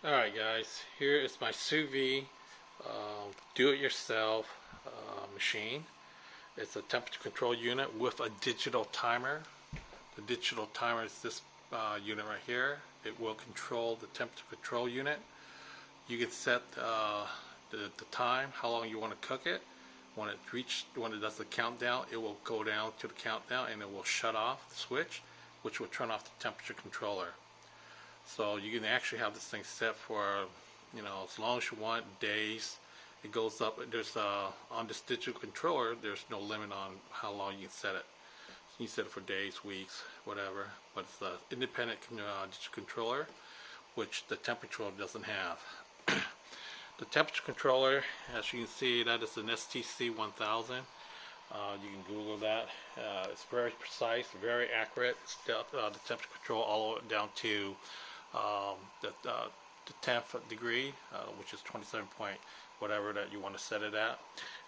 Alright guys, here is my Sous Vide do-it-yourself machine. It's a temperature control unit with a digital timer. The digital timer is this unit right here. It will control the temperature control unit. You can set the time, how long you want to cook it. When it does the countdown, it will go down to the countdown and it will shut off the switch, which will turn off the temperature controller. So you can actually have this thing set for, as long as you want, days. It goes up. There's on this digital controller, there's no limit on how long you can set it. You can set it for days, weeks, whatever. But it's an independent digital controller, which the temperature doesn't have. The temperature controller, as you can see, that is an STC 1000. You can Google that. It's very precise, very accurate. It's the temperature control all the way down to the 10th degree, which is 27 point whatever that you want to set it at.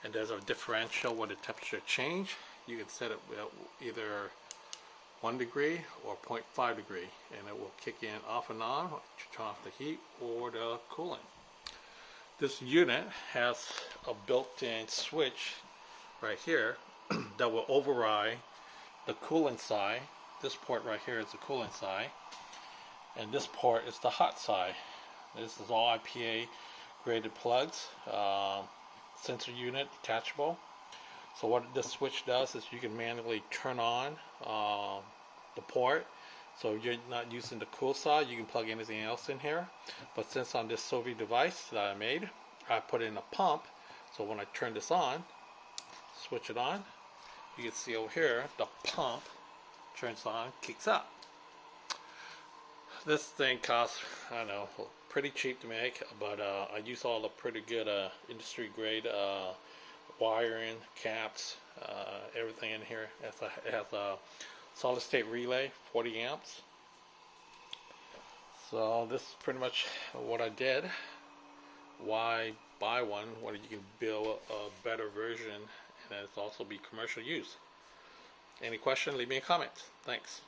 And there's a differential with the temperature change. You can set it either 1 degree or 0.5 degree, and it will kick in off and on to turn off the heat or the cooling. This unit has a built-in switch right here that will override the cooling side. This port right here is the cooling side, and this port is the hot side. This is all IPA graded plugs, sensor unit detachable. So what this switch does is you can manually turn on the port. So if you're not using the cool side, you can plug anything else in here. But since on this Sous Vide device that I made, I put in a pump. So when I turn this on, switch it on, you can see over here the pump turns on, kicks up. This thing costs, I don't know, pretty cheap to make, but I use all the pretty good industry grade wiring, caps, everything in here. It has a solid state relay, 40 amps. So this is pretty much what I did. Why buy one when you can build a better version and it's also be commercial use? Any question, leave me a comment. Thanks.